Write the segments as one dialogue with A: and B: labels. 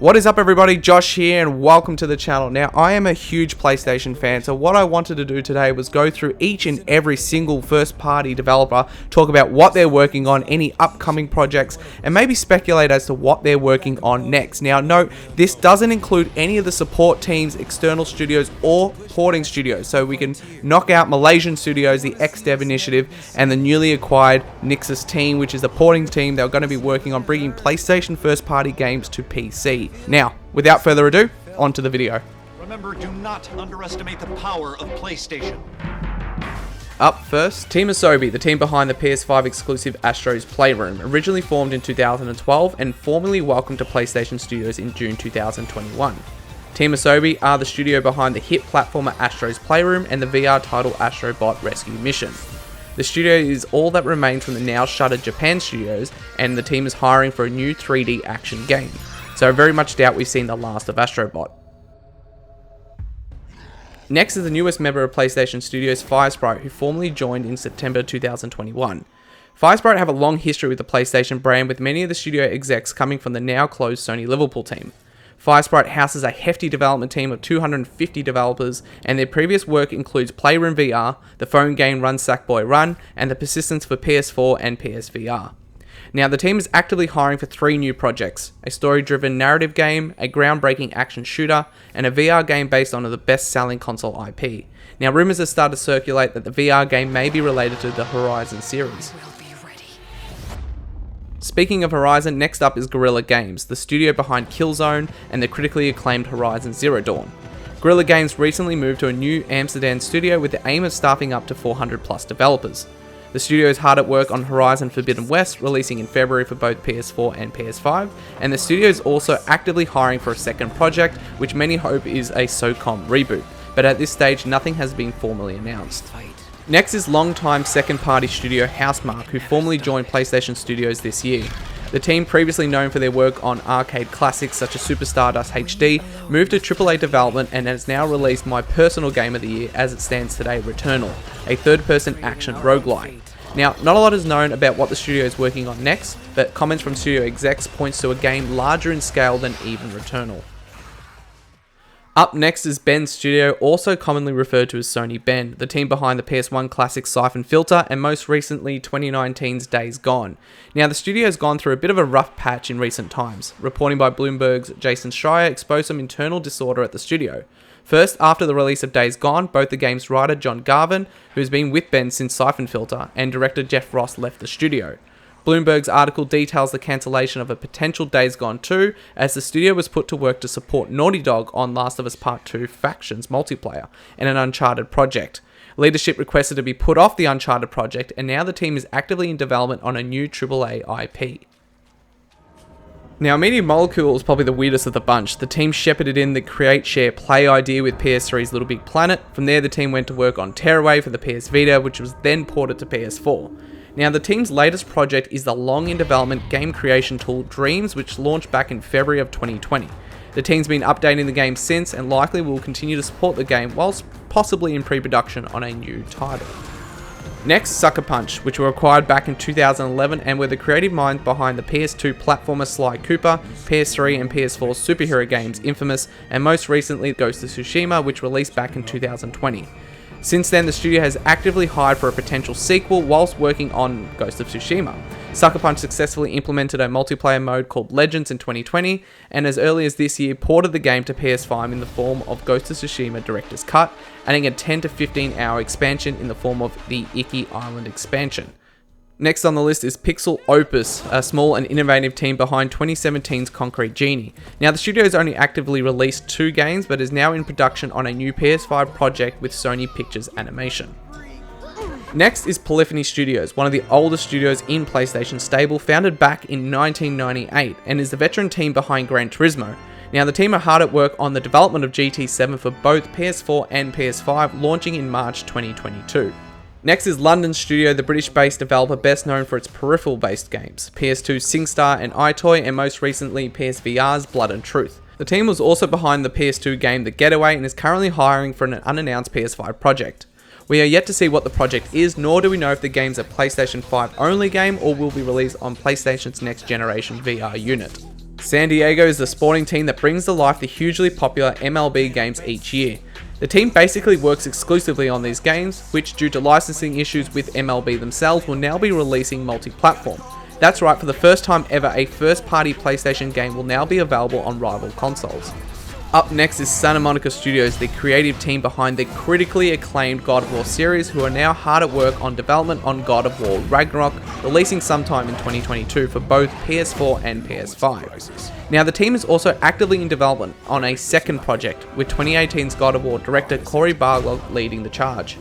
A: What is up everybody, Josh here and welcome to the channel. Now I am a huge PlayStation fan, so what I wanted to do today was go through each and every single first party developer, talk about what they're working on, any upcoming projects, and maybe speculate as to what they're working on next. Now note, this doesn't include any of the support teams, external studios or porting studios, so we can knock out Malaysian studios, the XDev initiative, and the newly acquired Nixus team, which is the porting team that are going to be working on bringing PlayStation first party games to PC. Now, without further ado, on to the video.
B: Remember, do not underestimate the power of PlayStation.
A: Up first, Team Asobi, the team behind the PS5 exclusive Astro's Playroom, originally formed in 2012 and formally welcomed to PlayStation Studios in June 2021. Team Asobi are the studio behind the hit platformer Astro's Playroom and the VR title Astrobot Rescue Mission. The studio is all that remains from the now shuttered Japan studios, and the team is hiring for a new 3D action game. So I very much doubt we've seen the last of Astrobot. Next is the newest member of PlayStation Studios, Firesprite, who formally joined in September 2021. Firesprite have a long history with the PlayStation brand, with many of the studio execs coming from the now closed Sony Liverpool team. Firesprite houses a hefty development team of 250 developers, and their previous work includes Playroom VR, the phone game Run Sackboy Run, and the Persistence for PS4 and PSVR. Now, the team is actively hiring for 3 new projects: a story-driven narrative game, a groundbreaking action shooter, and a VR game based on the best-selling console IP. Now, rumours have started to circulate that the VR game may be related to the Horizon series. Speaking of Horizon, next up is Guerrilla Games, the studio behind Killzone and the critically acclaimed Horizon Zero Dawn. Guerrilla Games recently moved to a new Amsterdam studio with the aim of staffing up to 400 plus developers. The studio is hard at work on Horizon Forbidden West, releasing in February for both PS4 and PS5, and the studio is also actively hiring for a second project, which many hope is a SOCOM reboot, but at this stage nothing has been formally announced. Next is longtime second-party studio Housemarque, who formally joined PlayStation Studios this year. The team, previously known for their work on arcade classics such as Super Stardust HD, moved to AAA development and has now released my personal game of the year as it stands today, Returnal, a third-person action roguelike. Now, not a lot is known about what the studio is working on next, but comments from studio execs points to a game larger in scale than even Returnal. Up next is Bend Studio, also commonly referred to as Sony Bend, the team behind the PS1 classic Siphon Filter and most recently 2019's Days Gone. Now, the studio has gone through a bit of a rough patch in recent times. Reporting by Bloomberg's Jason Schreier exposed some internal disorder at the studio. First, after the release of Days Gone, both the game's writer John Garvin, who has been with Bend since Siphon Filter, and director Jeff Ross left the studio. Bloomberg's article details the cancellation of a potential Days Gone 2, as the studio was put to work to support Naughty Dog on Last of Us Part 2 Factions multiplayer and an Uncharted project. Leadership requested to be put off the Uncharted project, and now the team is actively in development on a new AAA IP. Now, Media Molecule is probably the weirdest of the bunch. The team shepherded in the create, share, play idea with PS3's Little Big Planet. From there, the team went to work on Tearaway for the PS Vita, which was then ported to PS4. Now, the team's latest project is the long-in-development game creation tool Dreams, which launched back in February of 2020. The team's been updating the game since and likely will continue to support the game whilst possibly in pre-production on a new title. Next, Sucker Punch, which were acquired back in 2011 and were the creative minds behind the PS2 platformer Sly Cooper, PS3 and PS4 superhero games Infamous, and most recently Ghost of Tsushima, which released back in 2020. Since then, the studio has actively hired for a potential sequel whilst working on Ghost of Tsushima. Sucker Punch successfully implemented a multiplayer mode called Legends in 2020, and as early as this year ported the game to PS5 in the form of Ghost of Tsushima Director's Cut, adding a 10 to 15 hour expansion in the form of the Iki Island expansion. Next on the list is Pixel Opus, a small and innovative team behind 2017's Concrete Genie. Now, the studio has only actively released 2 games, but is now in production on a new PS5 project with Sony Pictures Animation. Next is Polyphony Studios, one of the oldest studios in PlayStation stable, founded back in 1998, and is the veteran team behind Gran Turismo. Now, the team are hard at work on the development of GT7 for both PS4 and PS5, launching in March 2022. Next is London Studio, the British-based developer best known for its peripheral-based games, PS2's SingStar and iToy, and most recently PSVR's Blood and Truth. The team was also behind the PS2 game The Getaway and is currently hiring for an unannounced PS5 project. We are yet to see what the project is, nor do we know if the game's a PlayStation 5 only game or will be released on PlayStation's next generation VR unit. San Diego is the sporting team that brings to life the hugely popular MLB games each year. The team basically works exclusively on these games, which due to licensing issues with MLB themselves will now be releasing multi-platform. That's right, for the first time ever, a first-party PlayStation game will now be available on rival consoles. Up next is Santa Monica Studios, the creative team behind the critically acclaimed God of War series, who are now hard at work on development on God of War Ragnarok, releasing sometime in 2022 for both PS4 and PS5. Now, the team is also actively in development on a second project, with 2018's God of War director Cory Barlog leading the charge.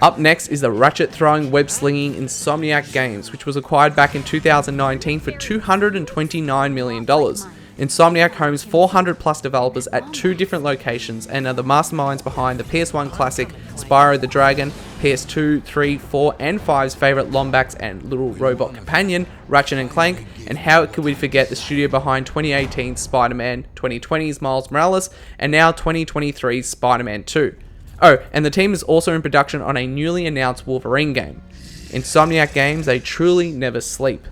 A: Up next is the ratchet-throwing, web-slinging Insomniac Games, which was acquired back in 2019 for $229 million. Insomniac homes 400 plus developers at 2 different locations and are the masterminds behind the PS1 classic Spyro the Dragon, PS2, 3, 4 and 5's favourite Lombax and little robot companion, Ratchet & Clank, and how could we forget the studio behind 2018's Spider-Man, 2020's Miles Morales, and now 2023's Spider-Man 2. Oh, and the team is also in production on a newly announced Wolverine game. Insomniac Games, they truly never sleep.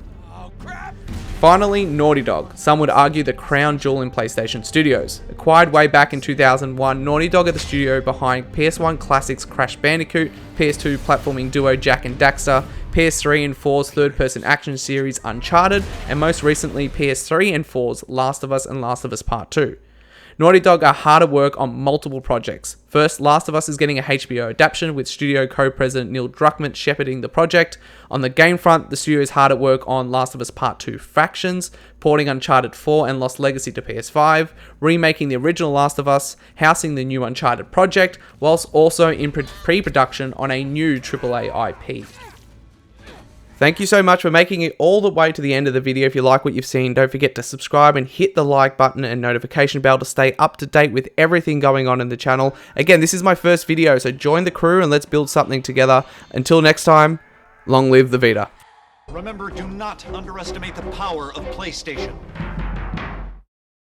A: Finally, Naughty Dog, some would argue the crown jewel in PlayStation Studios. Acquired way back in 2001, Naughty Dog are the studio behind PS1 classics Crash Bandicoot, PS2 platforming duo Jak and Daxter, PS3 and 4's third-person action series Uncharted, and most recently PS3 and 4's Last of Us and Last of Us Part 2. Naughty Dog are hard at work on multiple projects. First, Last of Us is getting a HBO adaptation with studio co-president Neil Druckmann shepherding the project. On the game front, the studio is hard at work on Last of Us Part 2 Factions, porting Uncharted 4 and Lost Legacy to PS5, remaking the original Last of Us, housing the new Uncharted project, whilst also in pre-production on a new AAA IP. Thank you so much for making it all the way to the end of the video. If you like what you've seen, don't forget to subscribe and hit the like button and notification bell to stay up to date with everything going on in the channel. Again, this is my first video, so join the crew and let's build something together. Until next time, long live the Vita.
B: Remember, do not underestimate the power of PlayStation.